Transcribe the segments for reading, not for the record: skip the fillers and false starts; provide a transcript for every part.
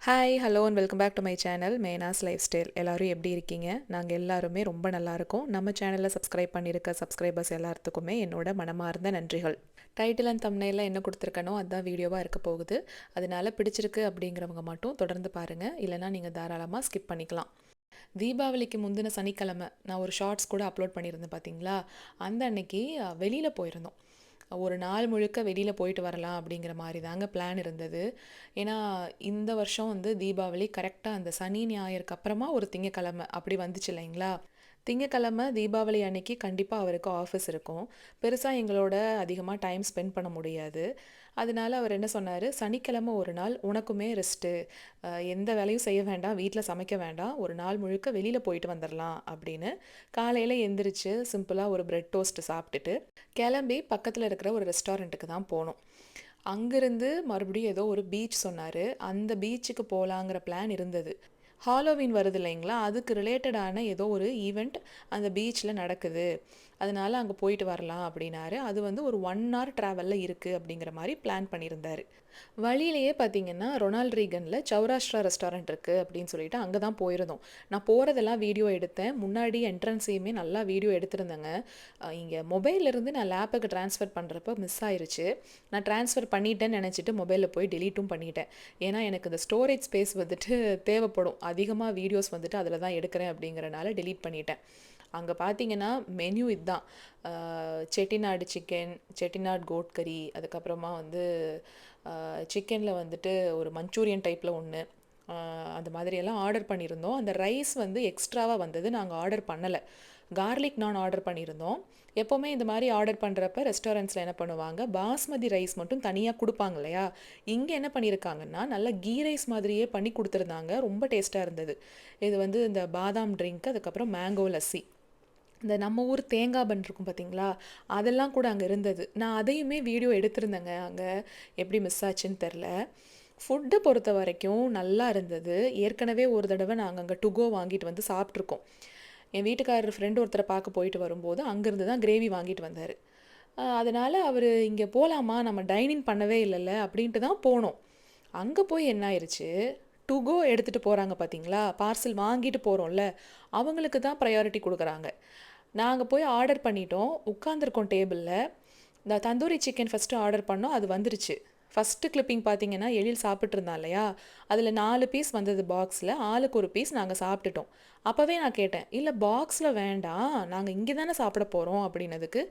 Hi hello and welcome back to my channel மேனாஸ் lifestyle. எல்லோரும் எப்படி இருக்கீங்க? நாங்கள் எல்லாருமே ரொம்ப நல்லா இருக்கோம். நம்ம சேனலில் சப்ஸ்கிரைப் பண்ணியிருக்க சப்ஸ்கிரைபர்ஸ் எல்லாத்துக்குமே என்னோட மனமார்ந்த நன்றிகள். டைட்டில் அண்ட் தம்ப்நெயிலில் என்ன கொடுத்துருக்கனோ அதுதான் வீடியோவாக இருக்க போகுது. அதனால பிடிச்சிருக்கு அப்படிங்கிறவங்க மட்டும் தொடர்ந்து பாருங்கள், இல்லைனா நீங்கள் தாராளமாக ஸ்கிப் பண்ணிக்கலாம். தீபாவளிக்கு முந்தின சனிக்கிழமை நான் ஒரு ஷார்ட்ஸ் கூட அப்லோட் பண்ணியிருந்தேன் பார்த்தீங்களா? அந்த அன்னைக்கு வெளியில் போயிருந்தோம். ஒரு நாள் முழுக்க வெளியில் போயிட்டு வரலாம் அப்படிங்கிற மாதிரி தாங்க பிளான் இருந்தது. ஏன்னா இந்த வருஷம் வந்து தீபாவளி கரெக்டாக அந்த சனி ஞாயிறுக்கு அப்புறமா ஒரு திங்கக்கிழமை அப்படி வந்துச்சு இல்லைங்களா? திங்கக்கிழமை தீபாவளி அன்னைக்கு கண்டிப்பாக அவருக்கு ஆஃபீஸ் இருக்கும். பெருசாக எங்களோட அதிகமாக டைம் ஸ்பெண்ட் பண்ண முடியாது. அதனால அவர் என்ன சொன்னார், சனிக்கிழமை ஒரு நாள் உனக்குமே ரெஸ்ட்டு, எந்த வேலையும் செய்ய வேண்டாம், வீட்டில் சமைக்க வேண்டாம், ஒரு நாள் முழுக்க வெளியில் போயிட்டு வந்துடலாம் அப்படின்னு. காலையில் எந்திரிச்சு சிம்பிளாக ஒரு பிரெட் டோஸ்ட்டு சாப்பிட்டுட்டு கிளம்பி பக்கத்தில் இருக்கிற ஒரு ரெஸ்டாரண்ட்டுக்கு தான் போனோம். அங்கேருந்து மறுபடியும் ஏதோ ஒரு பீச் சொன்னார். அந்த பீச்சுக்கு போகலாங்கிற பிளான் இருந்தது. ஹாலோவின் வருது இல்லைங்களா, அதுக்கு ரிலேட்டடான ஏதோ ஒரு ஈவெண்ட் அந்த பீச்சில் நடக்குது, அதனால அங்கே போயிட்டு வரலாம் அப்படின்னாரு. அது வந்து ஒரு 1 hour ட்ராவலில் இருக்குது அப்படிங்கிற மாதிரி பிளான் பண்ணியிருந்தார். வழியிலேயே பார்த்தீங்கன்னா ரொனால்ட் ரீகனில் சௌராஷ்டிரா ரெஸ்டாரண்ட் இருக்குது அப்படின்னு சொல்லிட்டு அங்கே தான் போயிருந்தோம். நான் போகிறதெல்லாம் வீடியோ எடுத்தேன். முன்னாடி என்ட்ரன்ஸையுமே நல்லா வீடியோ எடுத்திருந்தேங்க. இங்கே மொபைல்லேருந்து நான் லேப்புக்கு ட்ரான்ஸ்ஃபர் பண்ணுறப்ப மிஸ் ஆயிருச்சு. நான் ட்ரான்ஸ்ஃபர் பண்ணிட்டேன்னு நினச்சிட்டு மொபைலில் போய் டெலீட்டும் பண்ணிட்டேன். ஏன்னா எனக்கு இந்த ஸ்டோரேஜ் ஸ்பேஸ் வந்துட்டு தேவைப்படும், அதிகமாக வீடியோஸ் வந்துட்டு அதில் தான் எடுக்கிறேன் அப்படிங்கிறனால டெலீட் பண்ணிட்டேன். அங்கே பார்த்தீங்கன்னா மெனு இதுதான்: செட்டிநாடு சிக்கன், செட்டிநாடு கோட் கறி, அதுக்கப்புறமா வந்து சிக்கனில் வந்துட்டு ஒரு மஞ்சூரியன் டைப்பில் ஒன்று, அந்த மாதிரியெல்லாம் ஆர்டர் பண்ணியிருந்தோம். அந்த ரைஸ் வந்து எக்ஸ்ட்ராவாக வந்தது, நாங்கள் ஆர்டர் பண்ணலை. கார்லிக் நான் ஆர்டர் பண்ணியிருந்தோம். எப்போவுமே இந்த மாதிரி ஆர்டர் பண்ணுறப்ப ரெஸ்டாரண்ட்ஸில் என்ன பண்ணுவாங்க, பாஸ்மதி ரைஸ் மட்டும் தனியாக கொடுப்பாங்க இல்லையா? இங்கே என்ன பண்ணியிருக்காங்கன்னா நல்லா கீ ரைஸ் மாதிரியே பண்ணி கொடுத்துருந்தாங்க. ரொம்ப டேஸ்ட்டாக இருந்தது. இது வந்து இந்த பாதாம் ட்ரிங்க், அதுக்கப்புறம் மேங்கோ லஸ்ஸி, இந்த நம்ம ஊர் தேங்காய் பன் இருக்கும் பார்த்தீங்களா, அதெல்லாம் கூட அங்கே இருந்தது. நான் அதையுமே வீடியோ எடுத்திருந்தேங்க. அங்கே எப்படி மிஸ் ஆச்சுன்னு தெரில. ஃபுட்டை பொறுத்த வரைக்கும் நல்லா இருந்தது. ஏற்கனவே ஒரு தடவை நாங்கள் அங்கே டுகோ வாங்கிட்டு வந்து சாப்பிட்ருக்கோம். என் வீட்டுக்காரர் ஃப்ரெண்டு ஒருத்தரை பார்க்க போயிட்டு வரும்போது அங்கேருந்து தான் கிரேவி வாங்கிட்டு வந்தார். அதனால் அவர் இங்கே போகலாமா, நம்ம டைனிங் பண்ணவே இல்லைல்ல அப்படின்ட்டு தான் போனோம். அங்கே போய் என்ன ஆயிடுச்சு, டுகோ எடுத்துகிட்டு போகிறாங்க பார்த்தீங்களா, பார்சல் வாங்கிட்டு போகிறோம்ல, அவங்களுக்கு தான் ப்ரையாரிட்டி கொடுக்குறாங்க. நாங்கள் போய் ஆர்டர் பண்ணிட்டோம், உட்காந்துருக்கோம் டேபிளில். இந்த தந்தூரி சிக்கன் ஃபஸ்ட்டு ஆர்டர் பண்ணோம், அது வந்துருச்சு. ஃபஸ்ட்டு கிளிப்பிங் பார்த்தீங்கன்னா எழில் சாப்பிட்ருந்தான் இல்லையா, அதில் 4 பீஸ் வந்தது பாக்ஸில். ஆளுக்கு ஒரு பீஸ் நாங்கள் சாப்பிட்டுட்டோம். அப்போவே நான் கேட்டேன், இல்லை பாக்ஸில் வேண்டாம், நாங்கள் இங்கே தானே சாப்பிட போகிறோம் அப்படின்னதுக்கு,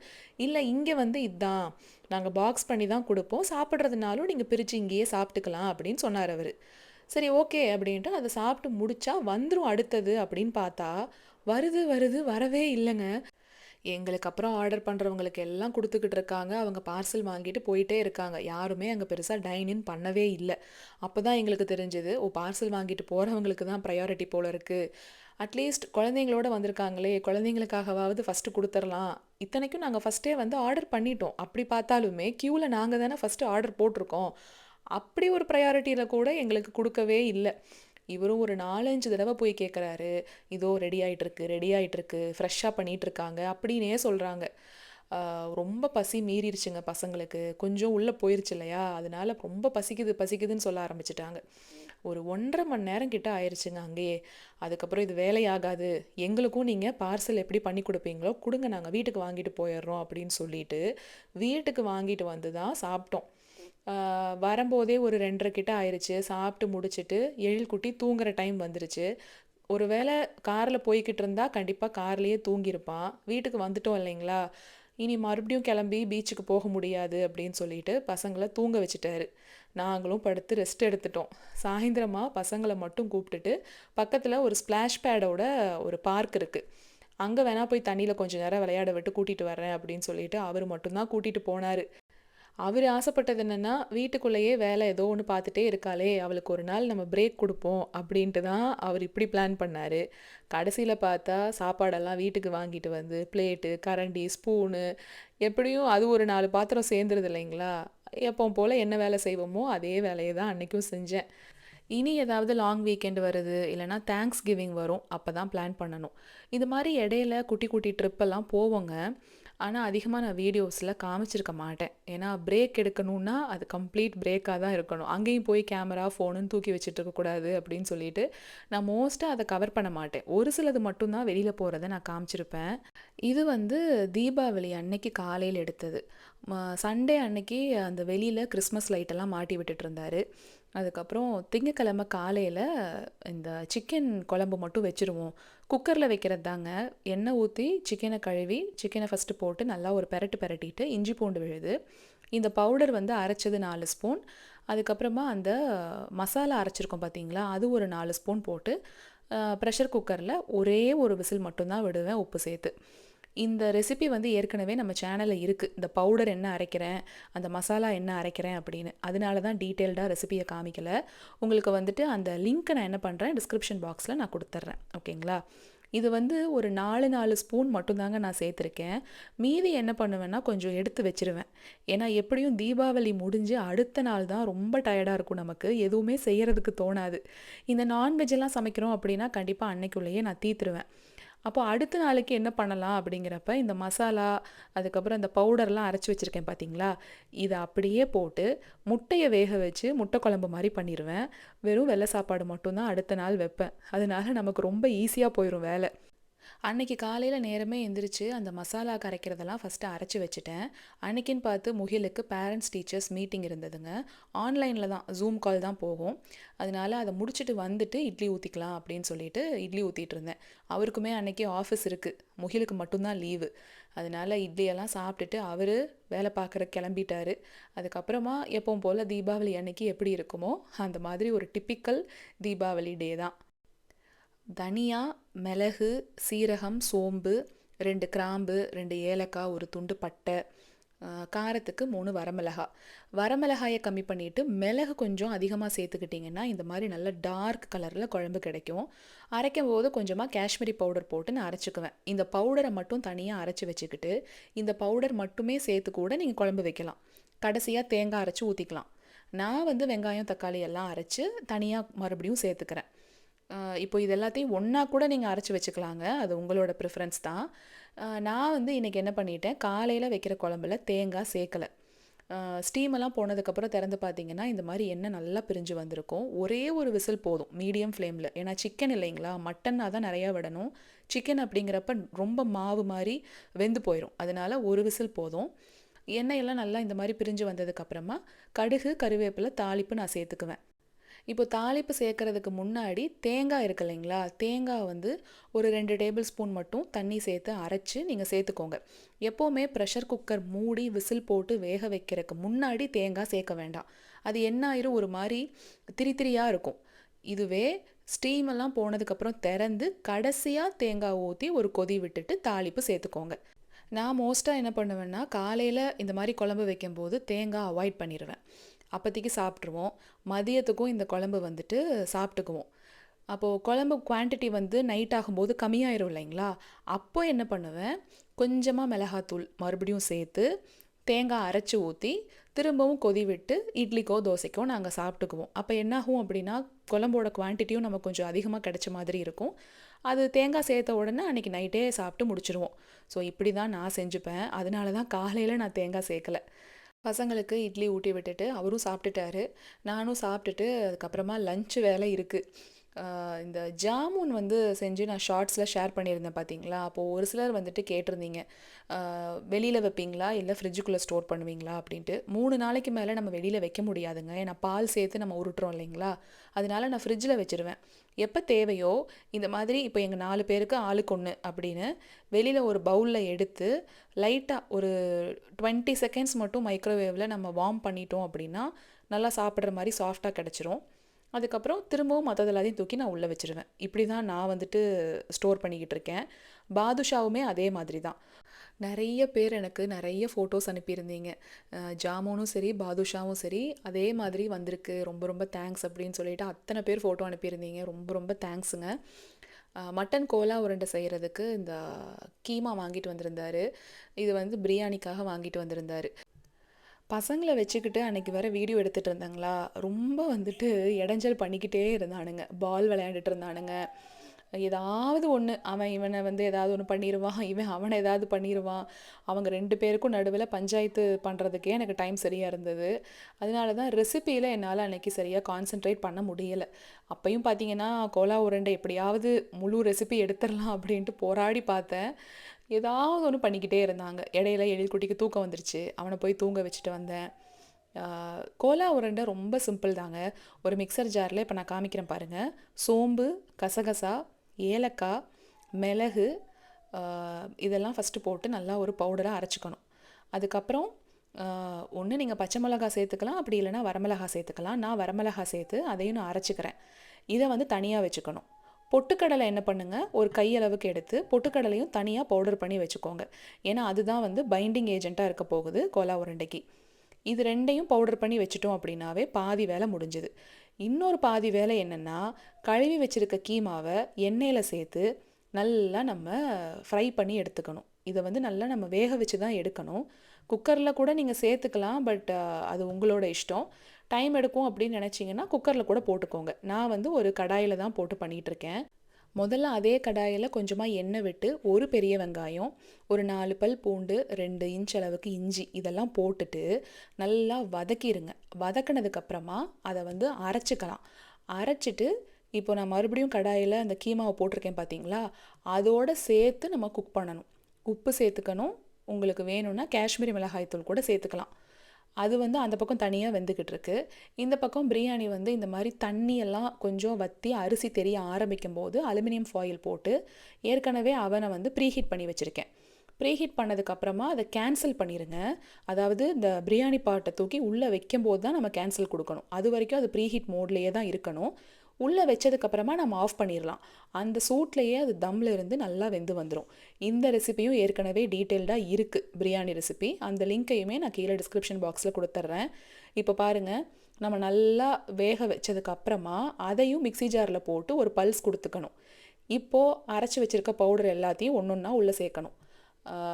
இல்லை இங்கே வந்து இதுதான், நாங்கள் பாக்ஸ் பண்ணி தான் கொடுப்போம், சாப்பிட்றதுனாலும் நீங்கள் பிரித்து இங்கேயே சாப்பிட்டுக்கலாம் அப்படின்னு சொன்னார் அவர். சரி ஓகே அப்படின்ட்டு அதை சாப்பிட்டு முடிச்சா வந்துடும் அடுத்தது அப்படின்னு பார்த்தா, வருது வருது வரவே இல்லைங்க. எங்களுக்கு அப்புறம் ஆர்டர் பண்ணுறவங்களுக்கு எல்லாம் கொடுத்துக்கிட்டு இருக்காங்க. அவங்க பார்சல் வாங்கிட்டு போயிட்டே இருக்காங்க. யாருமே அங்கே பெருசாக டைன் பண்ணவே இல்லை. அப்போ தான் எங்களுக்கு தெரிஞ்சது, ஓ பார்சல் வாங்கிட்டு போகிறவங்களுக்கு தான் ப்ரையாரிட்டி போல இருக்குது. அட்லீஸ்ட் குழந்தைங்களோட வந்திருக்காங்களே, குழந்தைங்களுக்காகவாவது ஃபஸ்ட்டு கொடுத்துர்லாம். இத்தனைக்கும் நாங்கள் ஃபஸ்ட்டே வந்து ஆர்டர் பண்ணிட்டோம். அப்படி பார்த்தாலுமே க்யூவில் நாங்கள் தானே ஃபஸ்ட்டு ஆர்டர் போட்டிருக்கோம். அப்படி ஒரு ப்ரையாரிட்டியில் கூட எங்களுக்கு கொடுக்கவே இல்லை. இவரும் ஒரு 4-5 தடவை போய் கேட்குறாரு, இதோ ரெடி ஆகிட்டுருக்கு, ரெடி ஆகிட்டுருக்கு, ஃப்ரெஷ்ஷாக பண்ணிகிட்ருக்காங்க அப்படின்னே சொல்கிறாங்க. ரொம்ப பசி மீறிடுச்சுங்க பசங்களுக்கு. கொஞ்சம் உள்ளே போயிருச்சு இல்லையா, அதனால ரொம்ப பசிக்குது பசிக்குதுன்னு சொல்ல ஆரம்பிச்சிட்டாங்க. ஒரு 1.5 மணி நேரம் கிட்ட ஆயிடுச்சுங்க அங்கேயே. அதுக்கப்புறம் இது வேலையாகாது, எங்களுக்கும் நீங்கள் பார்சல் எப்படி பண்ணி கொடுப்பீங்களோ கொடுங்க, நாங்கள் வீட்டுக்கு வாங்கிட்டு போயிடுறோம் அப்படின்னு சொல்லிட்டு வீட்டுக்கு வாங்கிட்டு வந்து தான் சாப்பிட்டோம். வரும்போதே ஒரு 2:30 கிட்ட ஆயிடுச்சு. சாப்பிட்டு முடிச்சுட்டு எழில்குட்டி தூங்குற டைம் வந்துருச்சு. ஒரு வேளை காரில் போய்கிட்டு இருந்தா கண்டிப்பாக கார்லேயே தூங்கியிருப்பான். வீட்டுக்கு வந்துட்டோம் இல்லைங்களா, இனி மறுபடியும் கிளம்பி பீச்சுக்கு போக முடியாது அப்படின்னு சொல்லிட்டு பசங்களை தூங்க வச்சுட்டாரு. நாங்களும் படுத்து ரெஸ்ட் எடுத்துட்டோம். சாயந்தரமாக பசங்களை மட்டும் கூப்பிட்டுட்டு பக்கத்தில் ஒரு ஸ்ப்ளாஷ் பேடோட ஒரு பார்க் இருக்குது, அங்கே வேணால் போய் தண்ணியில் கொஞ்சம் நேரம் விளையாட விட்டு கூட்டிகிட்டு வரேன் அப்படின்னு சொல்லிட்டு அவர் மட்டும்தான் கூட்டிகிட்டு போனார். அவர் ஆசைப்பட்டது என்னென்னா, வீட்டுக்குள்ளேயே வேலை ஏதோ ஒன்று பார்த்துட்டே இருக்காளே, அவளுக்கு ஒரு நாள் நம்ம பிரேக் கொடுப்போம் அப்படின்ட்டு தான் அவர் இப்படி பிளான் பண்ணார். கடைசியில் பார்த்தா சாப்பாடெல்லாம் வீட்டுக்கு வாங்கிட்டு வந்து பிளேட்டு, கரண்டி, ஸ்பூனு, எப்படியும் அது ஒரு 4 பாத்திரம் சேர்ந்துருது இல்லைங்களா. எப்பவும் போல் என்ன வேலை செய்வோமோ அதே வேலையை தான் அன்றைக்கும் செஞ்சேன். இனி ஏதாவது லாங் வீக்கெண்ட் வருது, இல்லைனா தேங்க்ஸ் கிவிங் வரும், அப்போ தான் பிளான் பண்ணணும். இது மாதிரி இடையில குட்டி குட்டி ட்ரிப்பெல்லாம் போவோங்க. ஆனால் அதிகமாக நான் வீடியோஸில் காமிச்சிருக்க மாட்டேன். ஏன்னா பிரேக் எடுக்கணும்னா அது கம்ப்ளீட் பிரேக்காக தான் இருக்கணும். அங்கேயும் போய் கேமரா ஃபோனுன்னு தூக்கி வச்சுட்டு இருக்கக்கூடாது அப்படின்னு சொல்லிட்டு நான் மோஸ்ட்டாக அதை கவர் பண்ண மாட்டேன். ஒரு சிலது மட்டும்தான் வெளியில் போகிறத நான் காமிச்சிருப்பேன். இது வந்து தீபாவளி அன்னைக்கு காலையில் எடுத்தது. சண்டே அன்னைக்கு அந்த வெளியில் கிறிஸ்மஸ் லைட்டெல்லாம் மாட்டி விட்டுட்டு இருந்தாரு. அதுக்கப்புறம் திங்கக்கிழமை காலையில் இந்த சிக்கன் குழம்பு மட்டும் வச்சுருவோம். குக்கரில் வைக்கிறது தாங்க. எண்ணெய் ஊற்றி சிக்கனை கழுவி சிக்கனை ஃபஸ்ட்டு போட்டு நல்லா ஒரு பெரட்டிட்டு இஞ்சி பூண்டு விழுது, இந்த பவுடர் வந்து அரைச்சது 4 ஸ்பூன், அதுக்கப்புறமா அந்த மசாலா அரைச்சிருக்கோம் பார்த்தீங்களா, அது ஒரு 4 ஸ்பூன் போட்டு ப்ரெஷர் குக்கரில் ஒரே ஒரு விசில் மட்டும்தான் விடுவேன் உப்பு சேர்த்து. இந்த ரெசிபி வந்து ஏற்கனவே நம்ம சேனலில் இருக்குது. இந்த பவுடர் என்ன அரைக்கிறேன், அந்த மசாலா என்ன அரைக்கிறேன் அப்படின்னு. அதனால தான் டீட்டெயில்டாக ரெசிபியை காமிக்கலை. உங்களுக்கு வந்துட்டு அந்த லிங்க்கை நான் என்ன பண்ணுறேன் டிஸ்கிரிப்ஷன் பாக்ஸில் நான் கொடுத்துட்றேன். ஓகேங்களா? இது வந்து ஒரு 4 ஸ்பூன் மட்டும்தாங்க நான் சேர்த்துருக்கேன். மீதி என்ன பண்ணுவேன்னா கொஞ்சம் எடுத்து வச்சிருவேன். ஏன்னா எப்படியும் தீபாவளி முடிஞ்சு அடுத்த நாள் தான் ரொம்ப டயர்டாக இருக்கும் நமக்கு. எதுவுமே செய்கிறதுக்கு தோணாது. இந்த நான்வெஜ் எல்லாம் சமைக்கிறோம் அப்படின்னா கண்டிப்பாக அன்னைக்குள்ளேயே நான் தீத்துருவேன். அப்போ அடுத்த நாளைக்கு என்ன பண்ணலாம் அப்படிங்கிறப்ப இந்த மசாலா, அதுக்கப்புறம் இந்த பவுடர்லாம் அரைச்சி வச்சுருக்கேன் பார்த்தீங்களா, இதை அப்படியே போட்டு முட்டையை வேக வச்சு முட்டை குழம்பு மாதிரி பண்ணிடுவேன். வெறும் வெள்ளை சாப்பாடு மட்டும்தான் அடுத்த நாள் வைப்பேன். அதனால நமக்கு ரொம்ப ஈஸியாக போயிடும் வேலை. அன்னைக்கு காலையில் நேரமே எந்திரிச்சு அந்த மசாலா கரைக்கிறதெல்லாம் ஃபஸ்ட்டு அரைச்சி வச்சுட்டேன். அன்னைக்குன்னு பார்த்து முகிலுக்கு பேரண்ட்ஸ் டீச்சர்ஸ் மீட்டிங் இருந்ததுங்க. ஆன்லைனில் தான், ஜூம் கால் தான் போகும். அதனால அதை முடிச்சுட்டு வந்துட்டு இட்லி ஊற்றிக்கலாம் அப்படின்னு சொல்லிட்டு இட்லி ஊற்றிட்டு இருந்தேன். அவருக்குமே அன்னைக்கு ஆஃபீஸ் இருக்குது, முகிலுக்கு மட்டும்தான் லீவு. அதனால இட்லியெல்லாம் சாப்பிட்டுட்டு அவர் வேலை பார்க்குற கிளம்பிட்டாரு. அதுக்கப்புறமா எப்பவும் போல் தீபாவளி அன்னைக்கு எப்படி இருக்குமோ அந்த மாதிரி ஒரு டிப்பிக்கல் தீபாவளி டே தான். தனியா, மிளகு, சீரகம், சோம்பு, 2 கிராம்பு, 2 ஏலக்காய், ஒரு துண்டு பட்டை, காரத்துக்கு 3 வரமிளகாய். வரமிளகாயை கம்மி பண்ணிவிட்டு மிளகு கொஞ்சம் அதிகமாக சேர்த்துக்கிட்டிங்கன்னா இந்த மாதிரி நல்ல டார்க் கலரில் குழம்பு கிடைக்கும். அரைக்கும் போது கொஞ்சமாக காஷ்மீரி பவுடர் போட்டு நான் அரைச்சிக்குவேன். இந்த பவுடரை மட்டும் தனியாக அரைச்சி வச்சுக்கிட்டு இந்த பவுடர் மட்டுமே சேர்த்து கூட நீங்கள் குழம்பு வைக்கலாம். கடைசியாக தேங்காய் அரைச்சி ஊற்றிக்கலாம். நான் வந்து வெங்காயம், தக்காளி எல்லாம் அரைச்சி தனியாக மறுபடியும் சேர்த்துக்கிறேன். இப்போ இது எல்லாத்தையும் ஒன்றா கூட நீங்கள் அரைச்சி வச்சுக்கலாங்க. அது உங்களோட ப்ரிஃபரன்ஸ் தான். நான் வந்து இன்றைக்கி என்ன பண்ணிட்டேன், காலையில் வைக்கிற குழம்புல தேங்காய் சேர்க்கலை. ஸ்டீமெல்லாம் போனதுக்கப்புறம் திறந்து பார்த்தீங்கன்னா இந்த மாதிரி எண்ணெய் நல்லா பிரிஞ்சு வந்திருக்கும். ஒரே ஒரு விசில் போதும் மீடியம் ஃப்ளேமில். ஏன்னா சிக்கன் இல்லைங்களா, மட்டன்னா தான் நிறையா விடணும். சிக்கன் அப்படிங்கிறப்ப ரொம்ப மாவு மாதிரி வெந்து போயிடும். அதனால் ஒரு விசில் போதும். எண்ணெயெல்லாம் நல்லா இந்த மாதிரி பிரிஞ்சு வந்ததுக்கப்புறமா கடுகு, கருவேப்பிலை, தாளிப்பு நான் சேர்த்துக்குவேன். இப்போ தாளிப்பு சேர்க்கறதுக்கு முன்னாடி தேங்காய் இருக்கு இல்லைங்களா, தேங்காய் வந்து ஒரு 2 டேபிள் ஸ்பூன் மட்டும் தண்ணி சேர்த்து அரைச்சி நீங்கள் சேர்த்துக்கோங்க. எப்போவுமே ப்ரெஷர் குக்கர் மூடி விசில் போட்டு வேக வைக்கிறதுக்கு முன்னாடி தேங்காய் சேர்க்க வேண்டாம். அது என்ன ஆயிரும், ஒரு மாதிரி திரியாக இருக்கும். இதுவே ஸ்டீமெல்லாம் போனதுக்கப்புறம் திறந்து கடைசியாக தேங்காய் ஊற்றி ஒரு கொதி விட்டுட்டு தாளிப்பு சேர்த்துக்கோங்க. நான் மோஸ்ட்டாக என்ன பண்ணுவேன்னா காலையில் இந்த மாதிரி குழம்பு வைக்கும்போது தேங்காய் அவாய்ட் பண்ணிடுவேன். அப்போதைக்கு சாப்பிட்ருவோம். மதியத்துக்கும் இந்த குழம்பு வந்துட்டு சாப்பிட்டுக்குவோம். அப்போது குழம்பு குவான்டிட்டி வந்து நைட் ஆகும்போது கம்மியாயிரும் இல்லைங்களா, அப்போ என்ன பண்ணுவேன், கொஞ்சமாக மிளகாத்தூள் மறுபடியும் சேர்த்து தேங்காய் அரைச்சி ஊற்றி திரும்பவும் கொதி விட்டு இட்லிக்கோ தோசைக்கோ நாங்கள் சாப்பிட்டுக்குவோம். அப்போ என்னாகும் அப்படின்னா குழம்போட குவான்டிட்டியும் நமக்கு கொஞ்சம் அதிகமாக கிடைச்ச மாதிரி இருக்கும். அது தேங்காய் சேர்த்த உடனே அன்றைக்கி நைட்டே சாப்பிட்டு முடிச்சிருவோம். ஸோ இப்படி தான் நான் செஞ்சுப்பேன். அதனால தான் காலையில் நான் தேங்காய் சேர்க்கலை. பசங்களுக்கு இட்லி ஊட்டி விட்டுட்டு அவரும் சாப்பிட்டுட்டாரு. நானும் சாப்பிட்டுட்டு அதுக்கப்புறமா லஞ்ச் வேலை இருக்குது. இந்த ஜாமுன் வந்து செஞ்சு நான் ஷார்ட்ஸில் ஷேர் பண்ணியிருந்தேன் பார்த்தீங்களா, அப்போது ஒரு சிலர் வந்துட்டு கேட்டிருந்தீங்க, வெளியில் வைப்பீங்களா இல்லை ஃப்ரிட்ஜுக்குள்ளே ஸ்டோர் பண்ணுவீங்களா அப்படின்ட்டு. 3 நாளைக்கு மேலே நம்ம வெளியில் வைக்க முடியாதுங்க. ஏன்னா பால் சேர்த்து நம்ம உருட்டுறோம் இல்லைங்களா, அதனால நான் ஃப்ரிட்ஜில் வச்சுருவேன். எப்போ தேவையோ இந்த மாதிரி இப்போ எங்கள் 4 பேருக்கு ஆளுக்கு ஒன்று அப்படின்னு வெளியில் ஒரு பவுலில் எடுத்து லைட்டாக ஒரு 20 செகண்ட்ஸ் மட்டும் மைக்ரோவேவில் நம்ம வார்ம் பண்ணிட்டோம் அப்படின்னா நல்லா சாப்பிட்ற மாதிரி சாஃப்டாக கிடச்சிரும். அதுக்கப்புறம் திரும்பவும் மற்றது எல்லாத்தையும் தூக்கி நான் உள்ளே வச்சுருவேன். இப்படி தான் நான் வந்துட்டு ஸ்டோர் பண்ணிக்கிட்டு இருக்கேன். பாதுஷாவுமே அதே மாதிரி தான். நிறைய பேர் எனக்கு நிறைய ஃபோட்டோஸ் அனுப்பியிருந்தீங்க. ஜாமுனும் சரி, பாதுஷாவும் சரி அதே மாதிரி வந்திருக்கு, ரொம்ப ரொம்ப தேங்க்ஸ் அப்படின்னு சொல்லிட்டு அத்தனை பேர் ஃபோட்டோ அனுப்பியிருந்தீங்க. ரொம்ப ரொம்ப தேங்க்ஸுங்க. மட்டன் கோலா உருண்டை செய்கிறதுக்கு இந்த கீமா வாங்கிட்டு வந்திருந்தாரு. இது வந்து பிரியாணிக்காக வாங்கிட்டு வந்திருந்தாரு. பசங்களை வச்சுக்கிட்டு அன்றைக்கி வேறு வீடியோ எடுத்துகிட்டு இருந்தாங்களா, ரொம்ப வந்துட்டு இடைஞ்சல் பண்ணிக்கிட்டே இருந்தானுங்க. பால் விளையாண்டுட்டு இருந்தானுங்க. ஏதாவது ஒன்று அவன் இவனை வந்து ஏதாவது ஒன்று பண்ணிடுவான், இவன் அவனை ஏதாவது பண்ணிடுவான். அவங்க 2 பேருக்கும் நடுவில் பஞ்சாயத்து பண்ணுறதுக்கே எனக்கு டைம் சரியாக இருந்தது. அதனால தான் ரெசிப்பியில் என்னால் அன்றைக்கி சரியாக கான்சென்ட்ரேட் பண்ண முடியலை. அப்பையும் பார்த்தீங்கன்னா கோலா உருண்டை எப்படியாவது முழு ரெசிபி எடுத்துடலாம் அப்படின்ட்டு போராடி பார்த்தேன். ஏதாவது ஒன்று பண்ணிக்கிட்டே இருந்தாங்க. இடையில எழில்குட்டிக்கு தூக்கம் வந்துருச்சு, அவனை போய் தூங்க வச்சுட்டு வந்தேன். கோலா உருண்டை ரொம்ப சிம்பிள் தாங்க. ஒரு மிக்சர் ஜாரில் இப்போ நான் காமிக்கிறேன் பாருங்கள். சோம்பு, கசகசா, ஏலக்காய், மிளகு, இதெல்லாம் ஃபஸ்ட்டு போட்டு நல்லா ஒரு பவுடராக அரைச்சிக்கணும். அதுக்கப்புறம் ஒன்று நீங்கள் பச்சை மிளகா சேர்த்துக்கலாம், அப்படி இல்லைனா வரமிளகா சேர்த்துக்கலாம். நான் வரமிளகா சேர்த்து அதையும் நான் அரைச்சிக்கிறேன். இதை வந்து தனியாக வச்சுக்கணும். பொட்டுக்கடலை என்ன பண்ணுங்கள், ஒரு கையளவுக்கு எடுத்து பொட்டுக்கடலையும் தனியாக பவுடர் பண்ணி வச்சுக்கோங்க. ஏன்னா அதுதான் வந்து பைண்டிங் ஏஜெண்ட்டாக இருக்க போகுது கோலா உருண்டைக்கு. இது 2யும் பவுடர் பண்ணி வச்சுட்டோம் அப்படின்னாவே பாதி வேலை முடிஞ்சுது. இன்னொரு பாதி வேலை என்னென்னா, கழுவி வச்சுருக்க கீமாவை எண்ணெயில் சேர்த்து நல்லா நம்ம ஃப்ரை பண்ணி எடுத்துக்கணும். இதை வந்து நல்லா நம்ம வேக வச்சு தான் எடுக்கணும். குக்கரில் கூட நீங்கள் சேர்த்துக்கலாம், பட் அது உங்களோட இஷ்டம். டைம் எடுக்கும் அப்படின்னு நினச்சிங்கன்னா குக்கரில் கூட போட்டுக்கோங்க. நான் வந்து ஒரு கடாயில் தான் போட்டு பண்ணிகிட்ருக்கேன். முதல்ல அதே கடாயில் கொஞ்சமாக எண்ணெய் விட்டு ஒரு பெரிய வெங்காயம், ஒரு 4 பல் பூண்டு, 2 இன்ச் அளவுக்கு இஞ்சி இதெல்லாம் போட்டுட்டு நல்லா வதக்கிடுங்க. வதக்கினதுக்கப்புறமா அதை வந்து அரைச்சிக்கலாம். அரைச்சிட்டு இப்போ நான் மறுபடியும் கடாயில் அந்த கீமாவை போட்டிருக்கேன் பார்த்தீங்களா, அதோடு சேர்த்து நம்ம குக் பண்ணணும். உப்பு சேர்த்துக்கணும். உங்களுக்கு வேணும்னா காஷ்மீரி மிளகாய்த்தூள் கூட சேர்த்துக்கலாம். அது வந்து அந்த பக்கம் தனியாக வெந்துக்கிட்டு இருக்கு. இந்த பக்கம் பிரியாணி வந்து இந்த மாதிரி தண்ணியெல்லாம் கொஞ்சம் வற்றி அரிசி தெரிய ஆரம்பிக்கும் போது அலுமினியம் ஃபாயில் போட்டு ஏற்கனவே அவனை வந்து ப்ரீஹீட் பண்ணி வச்சுருக்கேன். ப்ரீஹீட் பண்ணதுக்கப்புறமா அதை கேன்சல் பண்ணிடுங்க. அதாவது இந்த பிரியாணி பாட்டை தூக்கி உள்ளே வைக்கும்போது தான் நம்ம கேன்சல் கொடுக்கணும். அது வரைக்கும் அது ப்ரீஹீட் மோட்லேயே தான் இருக்கணும். உள்ளே வச்சதுக்கப்புறமா நம்ம ஆஃப் பண்ணிடலாம். அந்த சூட்லேயே அது தம்மில் இருந்து நல்லா வெந்து வந்துடும். இந்த ரெசிபியும் ஏற்கனவே டீட்டெயில்டாக இருக்குது, பிரியாணி ரெசிபி. அந்த லிங்க்கையுமே நான் கீழே டிஸ்கிரிப்ஷன் பாக்ஸில் கொடுத்துட்றேன். இப்போ பாருங்கள், நம்ம நல்லா வேக வச்சதுக்கப்புறமா அதையும் மிக்சி ஜாரில் போட்டு ஒரு பல்ஸ் கொடுத்துக்கணும். இப்போது அரைச்சி வச்சுருக்க பவுடர் எல்லாத்தையும் ஒன்று ஒன்றா உள்ளே சேர்க்கணும்.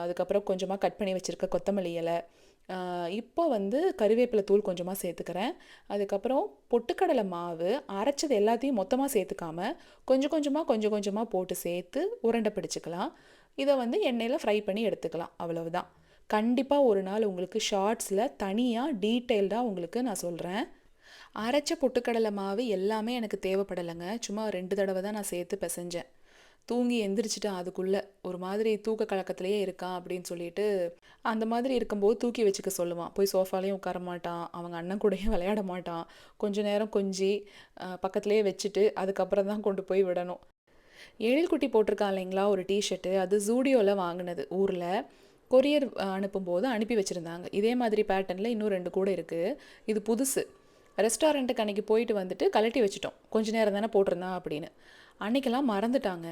அதுக்கப்புறம் கொஞ்சமாக கட் பண்ணி வச்சுருக்க கொத்தமல்லி இலை, இப்போ வந்து கறிவேப்பிலை தூள் கொஞ்சமாக சேர்த்துக்கிறேன். அதுக்கப்புறம் பொட்டுக்கடலை மாவு அரைச்சது எல்லாத்தையும் மொத்தமாக சேர்த்துக்காம கொஞ்சம் கொஞ்சமாக போட்டு சேர்த்து உருண்டை பிடிச்சிக்கலாம். இதை வந்து எண்ணெயில் ஃப்ரை பண்ணி எடுத்துக்கலாம். அவ்வளவுதான். கண்டிப்பாக ஒரு நாள் உங்களுக்கு ஷார்ட்ஸில் தனியாக டீட்டெயில்டாக உங்களுக்கு நான் சொல்கிறேன். அரைச்ச பொட்டுக்கடலை மாவு எல்லாமே எனக்கு தேவைப்படலைங்க. சும்மா 2 தடவை தான் நான் சேர்த்து பிசைஞ்சேன். தூங்கி எந்திரிச்சிட்டான். அதுக்குள்ளே ஒரு மாதிரி தூக்க கலக்கத்திலேயே இருக்கான் அப்படின்னு சொல்லிட்டு, அந்த மாதிரி இருக்கும்போது தூக்கி வச்சுக்க சொல்லுவான். போய் சோஃபாலையும் உட்கார மாட்டான், அவங்க அண்ணன் கூடயும் விளையாட மாட்டான். கொஞ்ச நேரம் கொஞ்சி பக்கத்துலேயே வச்சுட்டு அதுக்கப்புறம் தான் கொண்டு போய் விடணும். எழில்குட்டி போட்டிருக்கான் இல்லைங்களா ஒரு டிஷர்ட்டு, அது ஜூடியோவில் வாங்கினது ஊரில். கொரியர் அனுப்பும்போது அனுப்பி வச்சுருந்தாங்க. இதே மாதிரி பேட்டர்னில் இன்னும் 2 கூட இருக்குது. இது புதுசு. ரெஸ்டாரண்ட்டுக்கு அன்றைக்கி போயிட்டு வந்துட்டு கழட்டி வச்சுட்டோம். கொஞ்ச நேரம் தானே போட்டிருந்தான் அப்படின்னு. அன்றைக்கெல்லாம் மறந்துட்டாங்க.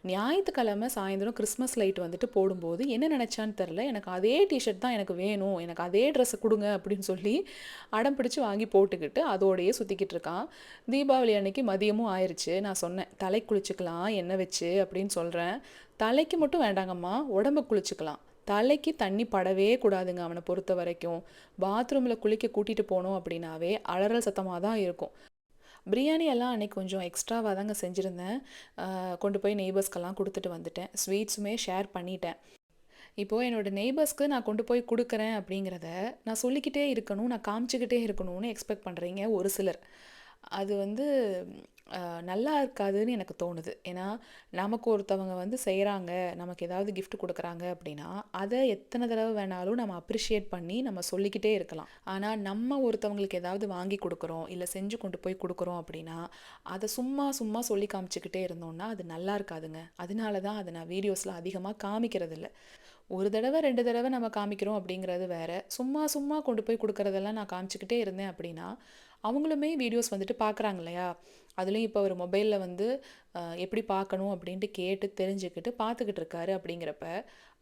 ஞாயிற்றுக்கிழமை சாயந்தரம் கிறிஸ்மஸ் லைட் வந்துட்டு போடும்போது என்ன நினச்சான்னு தெரில, எனக்கு அதே டிஷர்ட் தான் எனக்கு வேணும், எனக்கு அதே ட்ரெஸ்ஸை கொடுங்க அப்படின்னு சொல்லி அடம் பிடிச்சி வாங்கி போட்டுக்கிட்டு அதோடையே சுற்றிக்கிட்டு இருக்கான். தீபாவளி அன்னைக்கு மதியமும் ஆயிடுச்சு. நான் சொன்னேன் தலை குளிச்சுக்கலாம் எண்ணெய் வச்சு அப்படின்னு சொல்கிறேன். தலைக்கு மட்டும் வேண்டாங்கம்மா, உடம்பு குளிச்சுக்கலாம். தலைக்கு தண்ணி படவே கூடாதுங்க அவனை பொறுத்த வரைக்கும். பாத்ரூமில் குளிக்க கூட்டிகிட்டு போனோம் அப்படின்னாவே அலறல் சத்தமாக தான் இருக்கும். பிரியாணி எல்லாம் அன்றைக்கி கொஞ்சம் எக்ஸ்ட்ராவாக தாங்க செஞ்சுருந்தேன். கொண்டு போய் நெய்பர்ஸ்க்கெல்லாம் கொடுத்துட்டு வந்துட்டேன். ஸ்வீட்ஸுமே ஷேர் பண்ணிட்டேன். இப்போது என்னோடய நெய்பர்ஸ்க்கு நான் கொண்டு போய் கொடுக்குறேன் அப்படிங்கிறத நான் சொல்லிக்கிட்டே இருக்கணும், நான் காமிச்சிக்கிட்டே இருக்கணும்னு எக்ஸ்பெக்ட் பண்ணுறீங்க ஒரு சிலர். அது வந்து நல்லா இருக்காதுன்னு எனக்கு தோணுது. ஏன்னா நமக்கு ஒருத்தவங்க வந்து செய்கிறாங்க, நமக்கு ஏதாவது கிஃப்ட் கொடுக்குறாங்க அப்படின்னா அதை எத்தனை தடவை வேணாலும் நம்ம அப்ரிஷியேட் பண்ணி நம்ம சொல்லிக்கிட்டே இருக்கலாம். ஆனால் நம்ம ஒருத்தவங்களுக்கு ஏதாவது வாங்கி கொடுக்குறோம் இல்லை செஞ்சு கொண்டு போய் கொடுக்குறோம் அப்படின்னா அதை சும்மா சும்மா சொல்லி காமிச்சிக்கிட்டே இருந்தோம்னா அது நல்லா இருக்காதுங்க. அதனால தான் அதை நான் வீடியோஸில் அதிகமாக காமிக்கிறது இல்லை. ஒரு தடவை 2 தடவை நம்ம காமிக்கிறோம் அப்படிங்கிறது வேறு. சும்மா சும்மா கொண்டு போய் கொடுக்குறதெல்லாம் நான் காமிச்சிக்கிட்டே இருந்தேன் அப்படின்னா அவங்களுமே வீடியோஸ் வந்துட்டு பார்க்குறாங்க இல்லையா. அதுலேயும் இப்போ ஒரு மொபைலில் வந்து எப்படி பார்க்கணும் அப்படின்ட்டு கேட்டு தெரிஞ்சுக்கிட்டு பார்த்துக்கிட்டு இருக்காரு. அப்படிங்கிறப்ப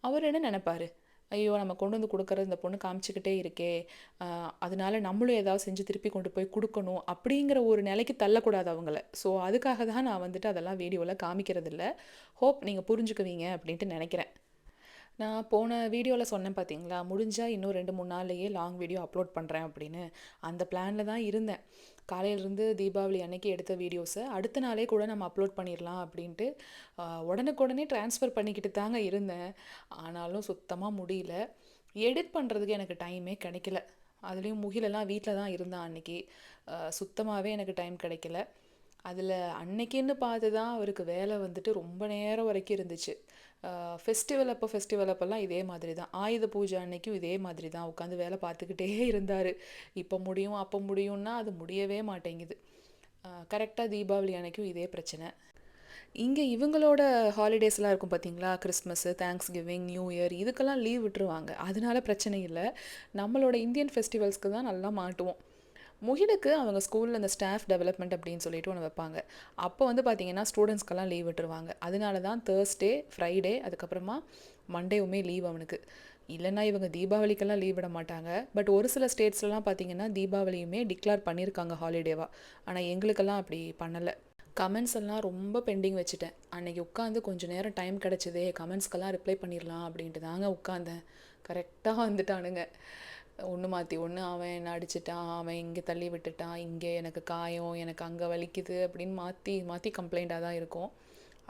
அவர் என்ன நினைப்பாரு, ஐயோ நம்ம கொண்டு வந்து கொடுக்குறது இந்த பொண்ணு காமிச்சிக்கிட்டே இருக்கே, அதனால நம்மளும் ஏதாவது செஞ்சு திருப்பி கொண்டு போய் கொடுக்கணும் அப்படிங்கிற ஒரு நிலைக்கு தள்ளக்கூடாது அவங்கள. ஸோ அதுக்காக தான் நான் வந்துட்டு அதெல்லாம் வீடியோவில் காமிக்கிறதில்ல. ஹோப் நீங்கள் புரிஞ்சுக்குவீங்க அப்படின்ட்டு நினைக்கிறேன். நான் போன வீடியோவில் சொன்னேன் பார்த்தீங்களா, முடிஞ்சால் இன்னும் 2-3 நாள்லேயே லாங் வீடியோ அப்லோட் பண்ணுறேன் அப்படின்னு. அந்த பிளானில் தான் இருந்தேன். காலையிலேருந்து தீபாவளி அன்னைக்கு எடுத்த வீடியோஸை அடுத்த நாளே கூட நம்ம அப்லோட் பண்ணிடலாம் அப்படின்ட்டு உடனுக்குடனே ட்ரான்ஸ்ஃபர் பண்ணிக்கிட்டு தாங்க இருந்தேன். ஆனாலும் சுத்தமாக முடியல. எடிட் பண்ணுறதுக்கு எனக்கு டைமே கிடைக்கல. அதுலேயும் முகிலெல்லாம் வீட்டில் தான் இருந்தான் அன்னைக்கு. சுத்தமாகவே எனக்கு டைம் கிடைக்கல. அதில் அன்னைக்குன்னு பார்த்து தான் அவருக்கு வேலை வந்துட்டு ரொம்ப நேரம் வரைக்கும் இருந்துச்சு. ஃபெஸ்டிவல் அப்போல்லாம் இதே மாதிரி தான். ஆயுத பூஜை அன்னைக்கும் இதே மாதிரி தான் உட்காந்து வேலை பார்த்துக்கிட்டே இருந்தார். இப்போ முடியும் அப்போ முடியும்னா அது முடியவே மாட்டேங்குது. கரெக்டாக தீபாவளி அன்னைக்கும் இதே பிரச்சனை. இங்கே இவங்களோட ஹாலிடேஸ்லாம் இருக்கும் பார்த்தீங்களா, Christmas, thanks giving, new year, இதுக்கெல்லாம் லீவ் விட்டுருவாங்க. அதனால பிரச்சனை இல்லை. நம்மளோட இந்தியன் ஃபெஸ்டிவல்ஸ்க்கு தான் நல்லா மாட்டுவோம். முகிலுக்கு அவங்க ஸ்கூலில் இந்த ஸ்டாஃப் டெவலப்மெண்ட் அப்படின்னு சொல்லிட்டு ஒன்று வைப்பாங்க. அப்போ வந்து பார்த்திங்கன்னா ஸ்டூடெண்ட்ஸ்க்கெல்லாம் லீவ் விட்டுருவாங்க. அதனால தான் தேர்ஸ்டே, ஃப்ரைடே, அதுக்கப்புறமா மண்டேவுமே லீவ் அவனுக்கு. இல்லைன்னா இவங்க தீபாவளிக்கெல்லாம் லீவ் விட மாட்டாங்க. பட் ஒரு சில ஸ்டேட்ஸ்லலாம் பார்த்திங்கன்னா தீபாவளியுமே டிக்ளேர் பண்ணியிருக்காங்க ஹாலிடேவாக. ஆனால் எங்களுக்கெல்லாம் அப்படி பண்ணலை. கமெண்ட்ஸ் எல்லாம் ரொம்ப பெண்டிங் வச்சுட்டேன். அன்றைக்கி உட்காந்து கொஞ்சம் நேரம் டைம் கிடச்சிதே, கமெண்ட்ஸ்க்கெல்லாம் ரிப்ளை பண்ணிடலாம் அப்படின்ட்டு தாங்க உட்காந்தேன். கரெக்டாக வந்துட்டானுங்க. ஒன்று மாற்றி ஒன்று, அவன் என்ன அடிச்சிட்டான், அவன் இங்கே தள்ளி விட்டுட்டான், இங்கே எனக்கு காயம், எனக்கு அங்கே வலிக்குது அப்படின்னு மாற்றி மாற்றி கம்ப்ளைண்ட்டாக தான் இருக்கும்.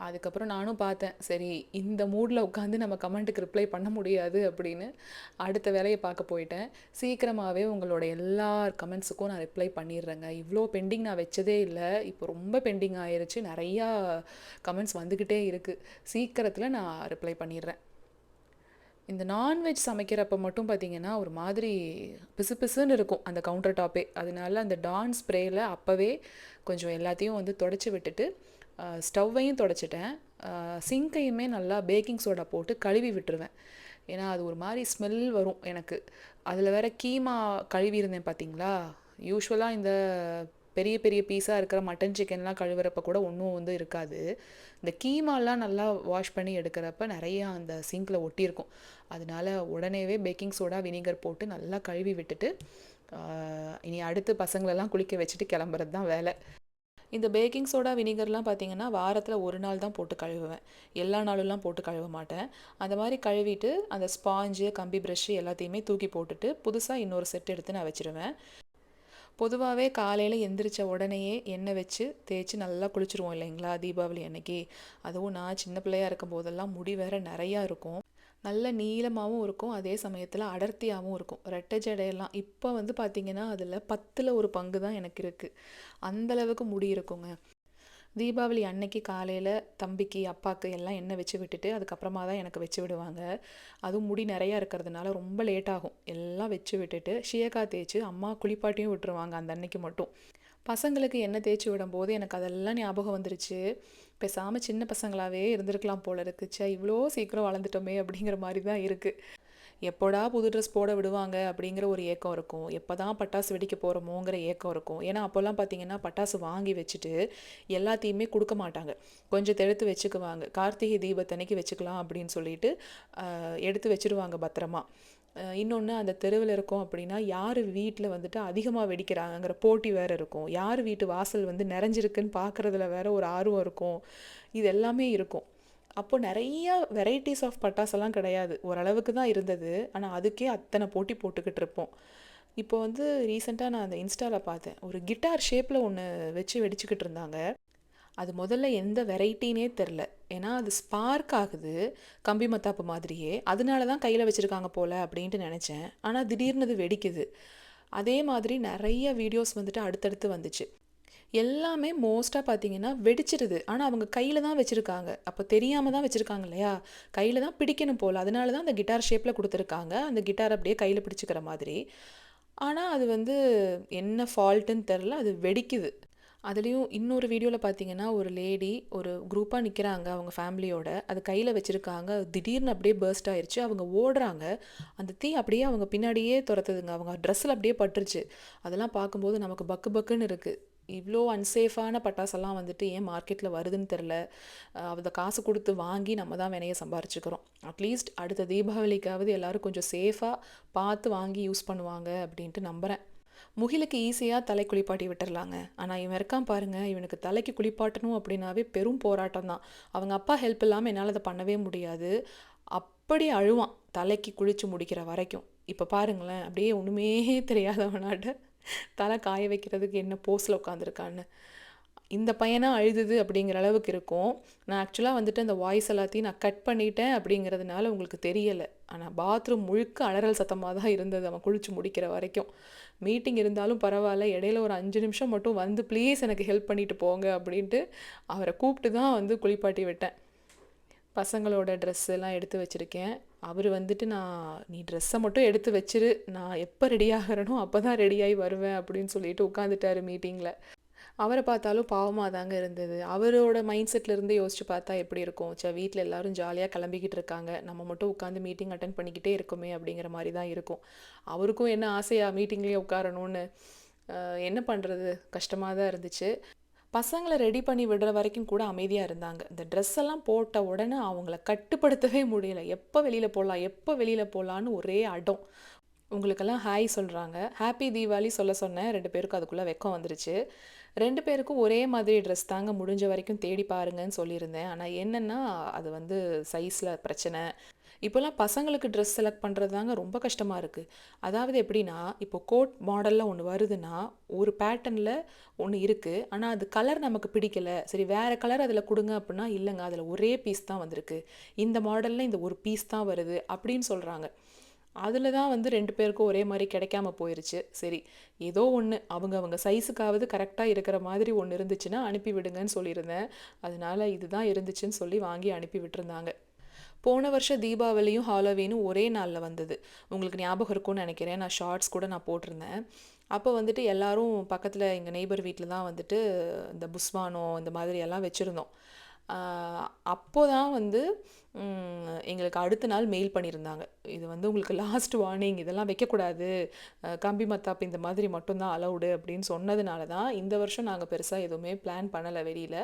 அதுக்கப்புறம் நானும் பார்த்தேன், சரி இந்த மூடில் உட்காந்து நம்ம கமெண்ட்டுக்கு ரிப்ளை பண்ண முடியாது அப்படின்னு அடுத்த வேலையை பார்க்க போயிட்டேன். சீக்கிரமாகவே உங்களோட எல்லா கமெண்ட்ஸுக்கும் நான் ரிப்ளை பண்ணிடுறேங்க. இவ்வளோ பெண்டிங் நான் வச்சதே இல்லை. இப்போ ரொம்ப பெண்டிங் ஆயிடுச்சு. நிறையா கமெண்ட்ஸ் வந்துக்கிட்டே இருக்குது. சீக்கிரத்தில் நான் ரிப்ளை பண்ணிடுறேன். இந்த நான்வெஜ் சமைக்கிறப்ப மட்டும் பார்த்திங்கன்னா ஒரு மாதிரி பிசு பிசுன்னு இருக்கும் அந்த கவுண்டர் டாப்பே. அதனால அந்த டான் ஸ்ப்ரேயில் அப்போவே கொஞ்சம் எல்லாத்தையும் வந்து தொடச்சி விட்டுட்டு ஸ்டவ்வையும் தொடச்சிட்டேன். சிங்கையுமே நல்லா பேக்கிங் சோடா போட்டு கழுவி விட்டுருவேன். ஏன்னா அது ஒரு மாதிரி ஸ்மெல் வரும் எனக்கு. அதில் வேற கீமா கழுவி இருந்தேன் பார்த்தீங்களா. யூஸ்வலாக இந்த பெரிய பெரிய பீஸாக இருக்கிற மட்டன் சிக்கன்லாம் கழுவுறப்ப கூட ஒன்றும் வந்து இருக்காது. இந்த கீமாலாம் நல்லா வாஷ் பண்ணி எடுக்கிறப்ப நிறையா அந்த சிங்கில் ஒட்டியிருக்கும். அதனால உடனேவே பேக்கிங் சோடா, வினிகர் போட்டு நல்லா கழுவி விட்டுட்டு இனி அடுத்து பசங்களெல்லாம் குளிக்க வச்சுட்டு கிளம்புறது தான் வேலை. இந்த பேக்கிங் சோடா, வினிகர்லாம் பார்த்திங்கன்னா வாரத்தில் ஒரு நாள் தான் போட்டு கழுவுவேன். எல்லா நாளும்லாம் போட்டு கழுவ மாட்டேன். அந்த மாதிரி கழுவிட்டு அந்த ஸ்பாஞ்சு, கம்பி ப்ரஷ்ஷு எல்லாத்தையுமே தூக்கி போட்டுட்டு புதுசாக இன்னொரு செட் எடுத்து நான் வச்சுருவேன். பொதுவாகவே காலையில் எந்திரிச்ச உடனேயே எண்ணெய் வச்சு தேய்ச்சி நல்லா குளிச்சுருவோம் இல்லைங்களா தீபாவளி அன்னைக்கு. அதுவும் நான் சின்ன பிள்ளையாக இருக்கும் போதெல்லாம் முடி வேறு நிறையா இருக்கும். நல்ல நீளமாகவும் இருக்கும், அதே சமயத்தில் அடர்த்தியாகவும் இருக்கும். ரெட்டை ஜடையெல்லாம் இப்போ வந்து பார்த்திங்கன்னா அதில் 10ல் 1 பங்கு தான் எனக்கு இருக்குது. அந்தளவுக்கு முடி இருக்குங்க. தீபாவளி அன்னைக்கு காலையில் தம்பிக்கு, அப்பாவுக்கு எல்லாம் எண்ணெய் வச்சு விட்டுட்டு அதுக்கப்புறமா தான் எனக்கு வச்சு விடுவாங்க. அதுவும் முடி நிறையா இருக்கிறதுனால ரொம்ப லேட் ஆகும். எல்லாம் வச்சு விட்டுட்டு ஷியக்காய் தேய்ச்சி அம்மா குளிப்பாட்டியும் விட்டுருவாங்க அந்த அன்னைக்கு மட்டும். பசங்களுக்கு எண்ணெய் தேய்ச்சி விடும்போது எனக்கு அதெல்லாம் ஞாபகம் வந்துருச்சு. பேசாமல் சின்ன பசங்களாகவே இருந்திருக்கலாம் போல இருக்குச்சா, இவ்வளோ சீக்கிரம் வளர்ந்துட்டோமே அப்படிங்கிற மாதிரி தான் இருக்குது. எப்போடா புது ட்ரெஸ் போட விடுவாங்க அப்படிங்கிற ஒரு ஏக்கம் இருக்கும். எப்போ தான் பட்டாசு வெடிக்க போகிறோமோங்கிற ஏக்கம் இருக்கும். ஏன்னா அப்போல்லாம் பார்த்திங்கன்னா பட்டாசு வாங்கி வச்சுட்டு எல்லாத்தையுமே கொடுக்க மாட்டாங்க. கொஞ்சம் எடுத்து வச்சுக்குவாங்க. கார்த்திகை தீபத்தன்னைக்கு வச்சுக்கலாம் அப்படின்னு சொல்லிட்டு எடுத்து வச்சுருவாங்க பத்திரமா. இன்னொன்று, அந்த தெருவில் இருக்கோம் அப்படின்னா யார் வீட்டில் வந்துட்டு அதிகமாக வெடிக்கிறாங்கங்கிற போட்டி வேறு இருக்கும். யார் வீட்டு வாசல் வந்து நிறைஞ்சிருக்குன்னு பார்க்குறதுல வேற ஒரு ஆர்வம் இருக்கும். இது எல்லாமே இருக்கும். அப்போது நிறையா வெரைட்டிஸ் ஆஃப் பட்டாசெல்லாம் கிடையாது, ஓரளவுக்கு தான் இருந்தது. ஆனால் அதுக்கே அத்தனை போட்டி போட்டுக்கிட்டு இருப்போம். இப்போ வந்து ரீசெண்டாக நான் அந்த இன்ஸ்டாவில் பார்த்தேன், ஒரு கிட்டார் ஷேப்பில் ஒன்று வச்சு வெடிச்சுக்கிட்டு இருந்தாங்க. அது முதல்ல எந்த வெரைட்டினே தெரில. ஏன்னா அது ஸ்பார்க் ஆகுது கம்பி மத்தாப்பு மாதிரியே, அதனால தான் கையில் வச்சுருக்காங்க போல் அப்படின்ட்டு நினச்சேன். ஆனால் திடீர்னு அது வெடிக்குது. அதே மாதிரி நிறைய வீடியோஸ் வந்துட்டு அடுத்தடுத்து வந்துச்சு. எல்லாமே மோஸ்ட்டாக பார்த்தீங்கன்னா வெடிச்சிருது. ஆனால் அவங்க கையில் தான் வச்சுருக்காங்க. அப்போ தெரியாமல் தான் வச்சுருக்காங்க இல்லையா, கையில் தான் பிடிக்கணும் போல். அதனால தான் அந்த கிட்டார் ஷேப்பில் கொடுத்துருக்காங்க, அந்த கிட்டார் அப்படியே கையில் பிடிச்சிக்கிற மாதிரி. ஆனால் அது வந்து என்ன ஃபால்ட்டுன்னு தெரில, அது வெடிக்குது. அதுலேயும் இன்னொரு வீடியோவில் பார்த்தீங்கன்னா ஒரு லேடி ஒரு குரூப்பாக நிற்கிறாங்க அவங்க ஃபேமிலியோட. அது கையில் வச்சுருக்காங்க. திடீர்னு அப்படியே பர்ஸ்ட் ஆயிடுச்சு. அவங்க ஓடுறாங்க. அந்த தீ அப்படியே அவங்க பின்னாடியே துரத்துதுங்க. அவங்க ட்ரெஸ்ஸில் அப்படியே பட்டுருச்சு. அதெல்லாம் பார்க்கும்போது நமக்கு பக்கு பக்குன்னு இருக்குது. இவ்வளோ அன்சேஃபான பட்டாசெல்லாம் வந்துட்டு ஏன் மார்க்கெட்டில் வருதுன்னு தெரில. அதை காசு கொடுத்து வாங்கி நம்ம தான் வினையை சம்பாரிச்சுக்கிறோம். அட்லீஸ்ட் அடுத்த தீபாவளிக்காவது எல்லோரும் கொஞ்சம் சேஃபாக பார்த்து வாங்கி யூஸ் பண்ணுவாங்க அப்படின்ட்டு நம்புகிறேன். முகிலுக்கு ஈஸியாக தலை குளிப்பாட்டி விட்டுறலாங்க. ஆனால் இவன் இருக்கான் பாருங்கள், இவனுக்கு தலைக்கு குளிப்பாட்டணும் அப்படின்னாவே பெரும் போராட்டம் தான். அவங்க அப்பா ஹெல்ப் இல்லாமல் என்னால் அதை பண்ணவே முடியாது. அப்படி அழுவான் தலைக்கு குளித்து முடிக்கிற வரைக்கும். இப்போ பாருங்களேன், அப்படியே ஒன்றுமே தெரியாதவனாட்ட தலை காய வைக்கிறதுக்கு என்ன போஸில் உட்காந்துருக்கான்னு. இந்த பையனா அழுதுது அப்படிங்கிற அளவுக்கு இருக்கும். நான் ஆக்சுவலாக வந்துட்டு அந்த வாய்ஸ் எல்லாத்தையும் நான் கட் பண்ணிட்டேன் அப்படிங்கிறதுனால உங்களுக்கு தெரியலை. ஆனால் பாத்ரூம் முழுக்க அலறல் சத்தமாக தான் இருந்தது அவன் குளிச்சு முடிக்கிற வரைக்கும். மீட்டிங் இருந்தாலும் பரவாயில்ல, இடையில ஒரு 5 நிமிஷம் மட்டும் வந்து ப்ளீஸ் எனக்கு ஹெல்ப் பண்ணிட்டு போங்க அப்படின்ட்டு அவரை கூப்பிட்டு தான் வந்து குளிப்பாட்டி விட்டேன். பசங்களோட ட்ரெஸ் எல்லாம் எடுத்து வச்சுருக்கேன். அவர் வந்துட்டு நீ ட்ரெஸ்ஸை மட்டும் எடுத்து வச்சிரு, நான் எப்போ ரெடி ஆகிறனோ அப்போ தான் ரெடியாகி வருவேன் அப்படின்னு சொல்லிட்டு உட்காந்துட்டாரு மீட்டிங்கில். அவரை பார்த்தாலும் பாவமாக தாங்க இருந்தது. அவரோட மைண்ட் செட்லேருந்து யோசிச்சு பார்த்தா எப்படி இருக்கும்? வீட்டில் எல்லாரும் ஜாலியாக கிளம்பிக்கிட்டு இருக்காங்க, நம்ம மட்டும் உட்காந்து மீட்டிங் அட்டன் பண்ணிக்கிட்டே இருக்குமே அப்படிங்கிற மாதிரி தான் இருக்கும். அவருக்கும் என்ன ஆசையா மீட்டிங்லேயே உட்காரணும்னு. என்ன பண்ணுறது, கஷ்டமாக தான் இருந்துச்சு. பசங்களை ரெடி பண்ணி விடுற வரைக்கும் கூட அமைதியாக இருந்தாங்க. இந்த ட்ரெஸ் எல்லாம் போட்ட உடனே அவங்கள கட்டுப்படுத்தவே முடியல. எப்போ வெளியில் போகலாம், எப்போ வெளியில் போகலான்னு ஒரே அடம். உங்களுக்கெல்லாம் ஹாய் சொல்கிறாங்க, ஹாப்பி தீபாவளி சொல்ல சொன்னேன். 2 பேருக்கும் அதுக்குள்ளே வெக்கம் வந்துருச்சு. 2 பேருக்கும் ஒரே மாதிரி ட்ரெஸ் தாங்க, முடிஞ்ச வரைக்கும் தேடி பாருங்கன்னு சொல்லியிருந்தேன். ஆனால் என்னென்னா அது வந்து சைஸில் பிரச்சனை. இப்போல்லாம் பசங்களுக்கு ட்ரெஸ் செலக்ட் பண்ணுறது தாங்க ரொம்ப கஷ்டமாக இருக்குது. அதாவது எப்படின்னா, இப்போ கோட் மாடலில் ஒன்று வருதுன்னா ஒரு பேட்டர்னில் ஒன்று இருக்குது, ஆனால் அது கலர் நமக்கு பிடிக்கலை, சரி வேறு கலர் அதில் கொடுங்க அப்படின்னா இல்லைங்க அதில் ஒரே பீஸ் தான் வந்திருக்கு, இந்த மாடலில் இந்த ஒரு பீஸ் தான் வருது அப்படின்னு சொல்கிறாங்க. அதில் தான் வந்து 2 பேருக்கும் ஒரே மாதிரி கிடைக்காம போயிருச்சு. சரி ஏதோ ஒன்று அவங்க சைஸுக்காவது கரெக்டாக இருக்கிற மாதிரி ஒன்று இருந்துச்சுன்னா அனுப்பி விடுங்கன்னு சொல்லியிருந்தேன். அதனால இதுதான் இருந்துச்சுன்னு சொல்லி வாங்கி அனுப்பி விட்டுருந்தாங்க. போன வருஷம் தீபாவளியும் ஹாலோவீனும் ஒரே நாளில் வந்தது. உங்களுக்கு ஞாபகம் இருக்கும்னு நினைக்கிறேன். நான் ஷார்ட்ஸ் கூட நான் போட்டிருந்தேன். அப்போ வந்துட்டு எல்லாரும் பக்கத்தில் எங்கள் நெய்பர் வீட்டில் தான் வந்துட்டு இந்த புஸ்வானம் இந்த மாதிரி எல்லாம் வச்சுருந்தோம். அப்போ தான் வந்து எங்களுக்கு அடுத்த நாள் மெயில் பண்ணியிருந்தாங்க, இது வந்து உங்களுக்கு லாஸ்ட் வார்னிங், இதெல்லாம் வைக்கக்கூடாது, கம்பி மத்தாப்பு இந்த மாதிரி மட்டும்தான் அலவுடு அப்படின்னு சொன்னதுனால தான் இந்த வருஷம் நாங்கள் பெருசாக எதுவுமே பிளான் பண்ணலை வெளியில்.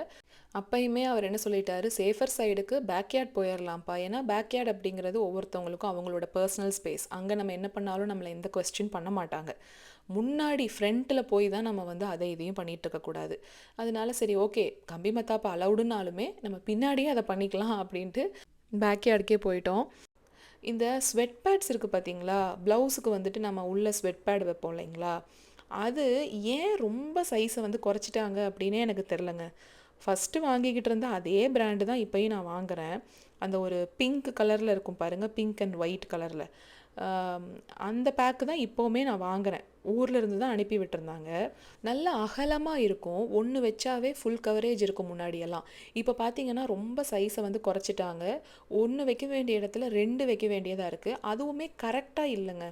அப்பயுமே அவர் என்ன சொல்லிட்டாரு, சேஃபர் சைடுக்கு பேக்யார்ட் போயிடலாம்ப்பா. ஏன்னா பேக்யார்ட் அப்படிங்கிறது ஒவ்வொருத்தவங்களுக்கும் அவங்களோட பர்சனல் ஸ்பேஸ். அங்கே நம்ம என்ன பண்ணாலும் நம்மளை எந்த கொஸ்டின் பண்ண மாட்டாங்க. முன்னாடி ஃப்ரண்ட்டில் போய் தான் நம்ம வந்து அதை இதையும் பண்ணிகிட்டு இருக்கக்கூடாது. அதனால சரி ஓகே, கம்பி மத்தாப்பு அலவுடுனாலுமே நம்ம பின்னாடியே அதை பண்ணிக்கலாம் அப்படின்ட்டு பேக்யார்டுக்கே போயிட்டோம். இந்த ஸ்வெட் பேட்ஸ் இருக்குது பார்த்தீங்களா, ப்ளவுஸுக்கு வந்துட்டு நம்ம உள்ள ஸ்வெட் பேட் வைப்போம் இல்லைங்களா, அது ஏன் ரொம்ப சைஸை வந்து குறைச்சிட்டாங்க அப்படின்னே எனக்கு தெரிலங்க. ஃபஸ்ட்டு வாங்கிக்கிட்டு இருந்த அதே பிராண்டு தான் இப்போயும் நான் வாங்குகிறேன். அந்த ஒரு பிங்க் கலரில் இருக்கும் பாருங்கள், பிங்க் அண்ட் ஒயிட் கலரில், அந்த பேக்கு தான் இப்போவுமே நான் வாங்குகிறேன். ஊரில் இருந்து தான் அனுப்பி விட்டுருந்தாங்க. நல்லா அகலமாக இருக்கும், ஒன்று வச்சாவே ஃபுல் கவரேஜ் இருக்கும் முன்னாடியெல்லாம். இப்போ பார்த்தீங்கன்னா ரொம்ப சைஸை வந்து குறைச்சிட்டாங்க. ஒன்று வைக்க வேண்டிய இடத்துல 2 வைக்க வேண்டியதாக இருக்குது. அதுவுமே கரெக்டாக இல்லைங்க.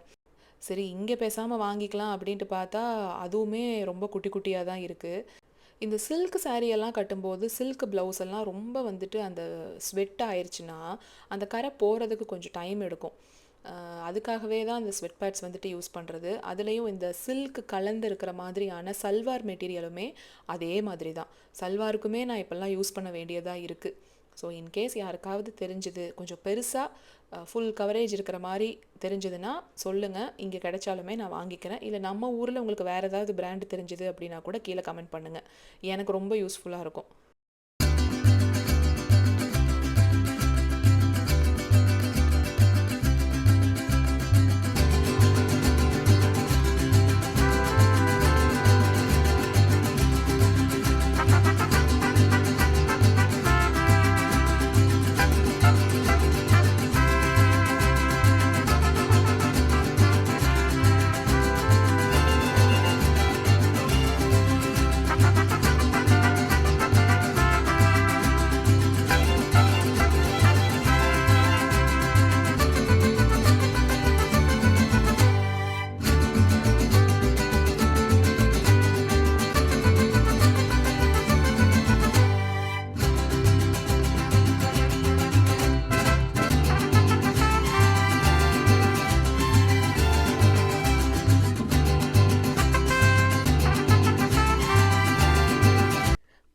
சரி இங்கே பேசாமல் வாங்கிக்கலாம் அப்படின்ட்டு பார்த்தா அதுவுமே ரொம்ப குட்டி குட்டியாக தான் இருக்குது. இந்த சில்க் சாரியெல்லாம் கட்டும்போது சில்க் ப்ளவுஸ் எல்லாம் ரொம்ப வந்துட்டு அந்த ஸ்வெட் ஆயிடுச்சுன்னா அந்த கரை போகிறதுக்கு கொஞ்சம் டைம் எடுக்கும். அதுக்காகவே தான் இந்த ஸ்வெட் பேட்ஸ் வந்துட்டு யூஸ் பண்ணுறது. அதுலேயும் இந்த சில்க் கலந்து இருக்கிற மாதிரியான சல்வார் மெட்டீரியலுமே அதே மாதிரி தான். சல்வாருக்குமே நான் இப்போல்லாம் யூஸ் பண்ண வேண்டியதாக இருக்குது. ஸோ இன்கேஸ் யாருக்காவது தெரிஞ்சுது, கொஞ்சம் பெருசாக ஃபுல் கவரேஜ் இருக்கிற மாதிரி தெரிஞ்சதுன்னா சொல்லுங்கள், இங்கே கிடைச்சாலுமே நான் வாங்கிக்கிறேன். இல்லை நம்ம ஊரில் உங்களுக்கு வேறு ஏதாவது பிராண்டு தெரிஞ்சுது அப்படின்னா கூட கீழே கமெண்ட் பண்ணுங்கள், எனக்கு ரொம்ப யூஸ்ஃபுல்லாக இருக்கும்.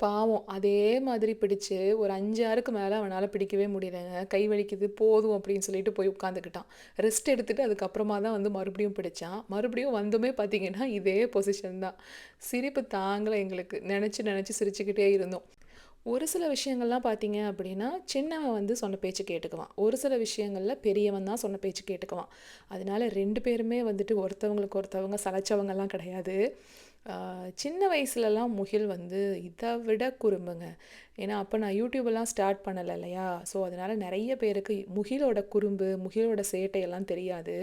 பாவம் அதே மாதிரி பிடிச்சு ஒரு 5 ஆறுக்கு மேலே அவனால் பிடிக்கவே முடியலைங்க. கை வலிக்குது போதும் அப்படின்னு சொல்லிட்டு போய் உட்காந்துக்கிட்டான். ரெஸ்ட் எடுத்துகிட்டு அதுக்கப்புறமா தான் வந்து மறுபடியும் பிடிச்சான். மறுபடியும் வந்துமே பார்த்திங்கன்னா இதே பொசிஷன் தான். சிரிப்பு தாங்கலை எங்களுக்கு. நினச்சி சிரிச்சுக்கிட்டே இருந்தோம். ஒரு சில விஷயங்கள்லாம் பார்த்தீங்க அப்படின்னா, சின்னவன் வந்து சொன்ன பேச்சு கேட்டுக்குவான். ஒரு சில விஷயங்கள்ல பெரியவன் தான் சொன்ன பேச்சு கேட்டுக்குவான். அதனால 2 பேருமே வந்துட்டு ஒருத்தவங்களுக்கு ஒருத்தவங்க சலைச்சவங்கலாம் கிடையாது. ஆ சின்ன வயசுலலாம் முகில் வந்து இத விட குறும்புங்க. ஏன்னா, அப்ப நான் யூடியூபெல்லாம் ஸ்டார்ட் பண்ணல இல்லையா? ஸோ, அதனால நெறைய பேருக்கு முகிலோட குறும்பு, முகிலோட சேட்டையெல்லாம் தெரியாது.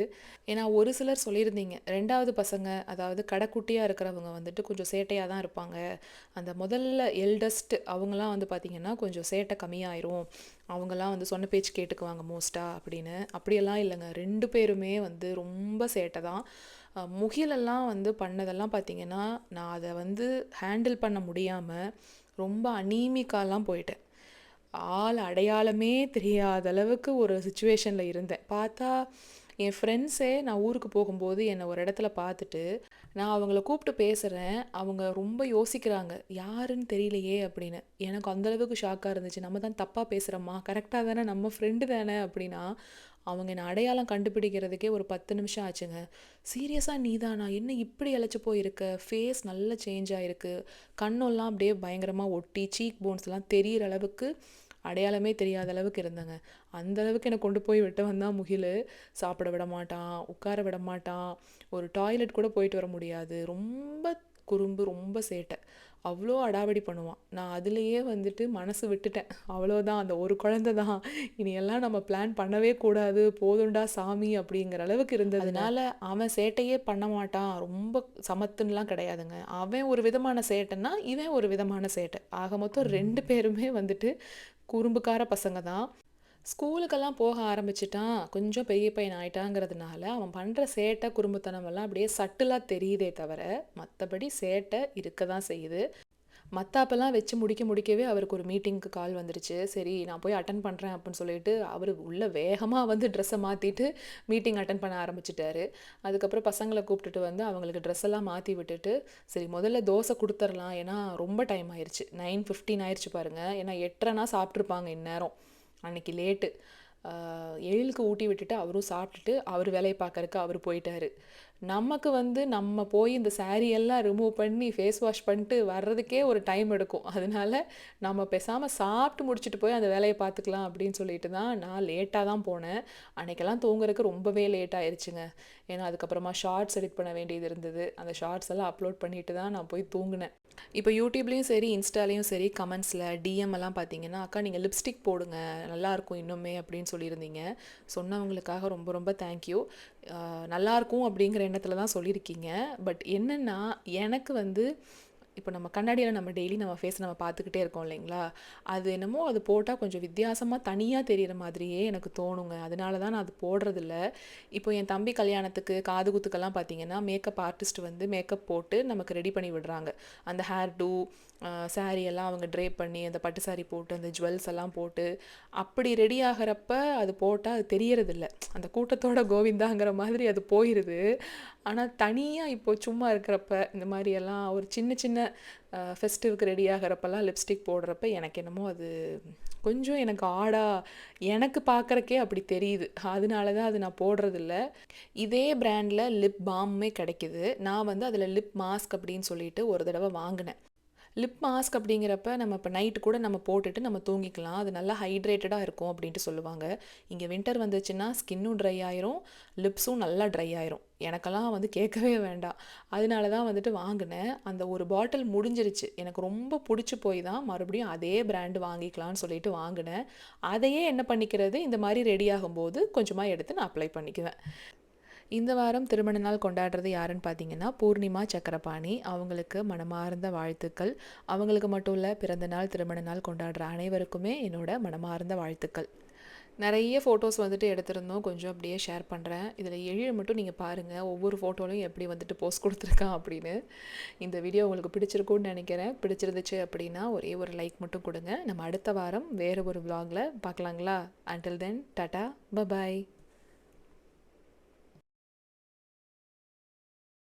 ஏன்னா, ஒரு சிலர் சொல்லியிருந்தீங்க, 2வது பசங்க அதாவது கடைக்குட்டியா இருக்கிறவங்க வந்துட்டு கொஞ்சம் சேட்டையா தான் இருப்பாங்க. அந்த முதல்ல எல்டஸ்ட் அவங்கலாம் வந்து பார்த்திங்கன்னா, கொஞ்சம் சேட்டை கம்மியாயிரும். அவங்கலாம் வந்து சொன்ன பேச்சு கேட்டுக்குவாங்க மோஸ்ட்டா அப்படின்னு. அப்படியெல்லாம் இல்லைங்க. 2 பேருமே வந்து ரொம்ப சேட்டை தான். முகிலெல்லாம் வந்து பண்ணதெல்லாம் பார்த்திங்கன்னா, நான் அத வந்து ஹேண்டில் பண்ண முடியாம, ரொம்ப அனீமிக்காலாம் போயிட்டேன். ஆள் அடையாளமே தெரியாத அளவுக்கு ஒரு சிச்சுவேஷன்ல இருந்தேன். பார்த்தா என் ஃப்ரெண்ட்ஸே நான் ஊருக்கு போகும்போது என்னை ஒரு இடத்துல பார்த்துட்டு, நான் அவங்கள கூப்பிட்டு பேசுறேன். அவங்க ரொம்ப யோசிக்கிறாங்க. யாருன்னு தெரியலையே அப்படின்னு. எனக்கு அந்த அளவுக்கு ஷாக்கா இருந்துச்சு. நம்ம தான் தப்பா பேசுறோமா? கரெக்ட்டா தானே நம்ம ஃப்ரெண்டு தானே அப்படின்னா, அவங்க என்ன அடையாளம் கண்டுபிடிக்கிறதுக்கே ஒரு 10 நிமிஷம் ஆச்சுங்க. சீரியஸா நீதானா? என்ன இப்படி இளைச்சு போயிருக்க? ஃபேஸ் நல்லா சேஞ்ச் ஆயிருக்கு. கண்ணெல்லாம் அப்படியே பயங்கரமா ஒட்டி, சீக் போன்ஸ்லாம் தெரியிற அளவுக்கு அடையாளமே தெரியாத அளவுக்கு இருந்தேங்க. அந்த அளவுக்கு என்ன கொண்டு போய் விட்டவன் தான் முகிலு. சாப்பிட விட மாட்டான், உட்கார விட மாட்டான், ஒரு டாய்லெட் கூட போயிட்டு வர முடியாது. ரொம்ப குறும்பு, ரொம்ப சேட்டை. அவ்வளோ அடாவடி பண்ணுவான். நான் அதிலேயே வந்துட்டு மனசு விட்டுட்டேன். அவ்வளோதான் அந்த ஒரு குழந்தை தான். இனியெல்லாம் நம்ம பிளான் பண்ணவே கூடாது. போதும்டா சாமி அப்படிங்கிற அளவுக்கு இருந்ததுங்க. அதனால அவன் சேட்டையே பண்ண மாட்டான். ரொம்ப சமத்துன்னுலாம் கிடையாதுங்க. அவன் ஒரு விதமான சேட்டைன்னா, இவன் ஒரு விதமான சேட்டை. ஆக மொத்தம் 2 பேருமே வந்துட்டு குறும்புக்கார பசங்க தான். ஸ்கூலுக்கெல்லாம் போக ஆரம்பிச்சுட்டான். கொஞ்சம் பெரிய பையன் ஆயிட்டாங்கிறதுனால, அவன் பண்ற சேட்டை, குறும்புத்தனமெல்லாம் அப்படியே சட்டிலா தெரியுதே தவிர, மத்தபடி சேட்டை இருக்க தான் செய்யுது. மத்தாப்பெல்லாம் வச்சு முடிக்கவே அவருக்கு ஒரு மீட்டிங்க்கு கால் வந்துருச்சு. சரி நான் போய் அட்டெண்ட் பண்றேன் அப்படின்னு சொல்லிட்டு, அவரு உள்ள வேகமா வந்து ட்ரெஸ்ஸ மாத்திட்டு மீட்டிங் அட்டெண்ட் பண்ண ஆரம்பிச்சுட்டாரு. அதுக்கப்புறம் பசங்கள கூப்பிட்டுட்டு வந்து அவங்களுக்கு ட்ரெஸ் எல்லாம் மாத்தி விட்டுட்டு, சரி முதல்ல தோசை குடுத்துறலாம். ஏன்னா ரொம்ப டைம் ஆயிருச்சு. 9:15 ஆயிருச்சு பாருங்க. ஏன்னா 8:30னா சாப்பிட்டுருப்பாங்க இந்நேரம். அன்னைக்கு லேட்டு. 7க்கு ஊட்டி விட்டுட்டு அவரும் சாப்பிட்டுட்டு, அவரு வேலைய பார்க்கறக்கு அவரு போயிட்டாரு. நமக்கு வந்து நம்ம போய் இந்த சாரி எல்லாம் ரிமூவ் பண்ணி, ஃபேஸ் வாஷ் பண்ணிட்டு வர்றதுக்கே ஒரு டைம் எடுக்கும். அதனால நம்ம பேசாம சாப்பிட்டு முடிச்சுட்டு போய் அந்த வேலைய பார்த்துக்கலாம் அப்படின்னு சொல்லிட்டு தான் நான் லேட்டா தான் போனேன். அன்னைக்கெல்லாம் தூங்குறதுக்கு ரொம்பவே லேட் ஆயிருச்சுங்க. ஏன்னா அதுக்கப்புறமா ஷார்ட்ஸ் எடிட் பண்ண வேண்டியது இருந்தது. அந்த ஷார்ட்ஸ் எல்லாம் அப்லோட் பண்ணிட்டு தான் நான் போய் தூங்குனேன். இப்போ யூடியூப்லேயும் சரி, இன்ஸ்டாலேயும் சரி கமெண்ட்ஸில் டிஎம் எல்லாம் பார்த்தீங்கன்னா, "அக்கா நீங்கள் லிப்ஸ்டிக் போடுங்க. நல்லாயிருக்கும் இன்னுமே" அப்படின்னு சொல்லியிருந்தீங்க. சொன்னவங்களுக்காக ரொம்ப ரொம்ப தேங்க்யூ. நல்லாயிருக்கும் அப்படிங்கிற எண்ணத்தில் தான் சொல்லியிருக்கீங்க. பட் என்னென்னா, எனக்கு வந்து இப்போ நம்ம கண்ணாடியில் நம்ம டெய்லி நம்ம ஃபேஸை நம்ம பார்த்துக்கிட்டே இருக்கோம் இல்லைங்களா? அது என்னமோ அது போட்டால் கொஞ்சம் வித்தியாசமாக தனியாக தெரிகிற மாதிரியே எனக்கு தோணுங்க. அதனால தான் நான் அது போடுறதில்ல. இப்போ என் தம்பி கல்யாணத்துக்கு, காது குத்துக்கெல்லாம் பார்த்தீங்கன்னா, மேக்கப் ஆர்டிஸ்ட் வந்து மேக்கப் போட்டு நமக்கு ரெடி பண்ணி விடுறாங்க. அந்த ஹேர் டூ, சாரி எல்லாம் அவங்க ட்ரேப் பண்ணி, அந்த பட்டு சாரி போட்டு, அந்த ஜுவல்ஸ் எல்லாம் போட்டு, அப்படி ரெடி ஆகுறப்ப அது போட்டா அது தெரியறதில்ல. அந்த கூட்டத்தோட கோவிந்தாங்கிற மாதிரி அது போயிருது. ஆனா தனியா இப்போ சும்மா இருக்கிறப்ப, இந்த மாரி எல்லாம் ஒரு சின்ன சின்ன ஃபெஸ்டிவ்க்கு ரெடி ஆகுறப்பலாம் லிப்ஸ்டிக் போடுறப்ப எனக்கு என்னமோ அது கொஞ்சம் எனக்கு ஆடா எனக்கு பார்க்கறக்கே அப்படி தெரியுது. அதனால தான் அது நான் போடுறதில்ல. இதே பிராண்ட்ல லிப் பாமுமே கிடைக்குது. நான் வந்து அதில லிப் மாஸ்க் அப்படின்னு சொல்லிட்டு ஒரு தடவ வாங்குனேன். லிப் மாஸ்க் அப்படிங்கிறப்ப நம்ம இப்போ நைட்டு கூட நம்ம போட்டுட்டு நம்ம தூங்கிக்கலாம். அது நல்லா ஹைட்ரேட்டடா இருக்கும் அப்படின்ட்டு சொல்லுவாங்க. இங்கே வின்டர் வந்துச்சுன்னா ஸ்கின்னும் ட்ரை ஆயிரும், லிப்ஸும் நல்லா ட்ரை ஆயிரும். எனக்கெல்லாம் வந்து கேட்கவே வேண்டாம். அதனால தான் வந்துட்டு வாங்குனேன். அந்த ஒரு பாட்டில் முடிஞ்சிருச்சு. எனக்கு ரொம்ப புடிச்சு போய் தான் மறுபடியும் அதே பிராண்ட் வாங்கிக்கலான்னு சொல்லிட்டு வாங்குனேன். அதையே என்ன பண்ணிக்கிறது, இந்த மாரி ரெடி ஆகும்போது கொஞ்சமா எடுத்து நான் அப்ளை பண்ணிக்குவேன். இந்த வாரம் திருமண நாள் கொண்டாடுறது யாருன்னு பார்த்தீங்கன்னா, பூர்ணிமா சக்கரபாணி. அவங்களுக்கு மனமார்ந்த வாழ்த்துக்கள். அவங்களுக்கு மட்டும் இல்ல, பிறந்த நாள், திருமண நாள் கொண்டாடுற அனைவருக்குமே என்னோட மனமார்ந்த வாழ்த்துக்கள். நெறைய ஃபோட்டோஸ் வந்துட்டு எடுத்திருந்தோம். கொஞ்சம் அப்படியே ஷேர் பண்றேன். இதில எழில மட்டும் நீங்க பாருங்க. ஒவ்வொரு ஃபோட்டோலயும் எப்படி வந்துட்டு போஸ் குடுத்துருக்கான் அப்படின்னு. இந்த வீடியோ உங்களுக்கு பிடிச்சிருக்கும்னு நெனைக்கிறேன். பிடிச்சிருந்துச்சு அப்படின்னா, ஒரே ஒரு லைக் மட்டும் குடுங்க. நம்ம அடுத்த வாரம் வேற ஒரு விளாக்ல பார்க்கலாங்களா? Until then tata, bye bye.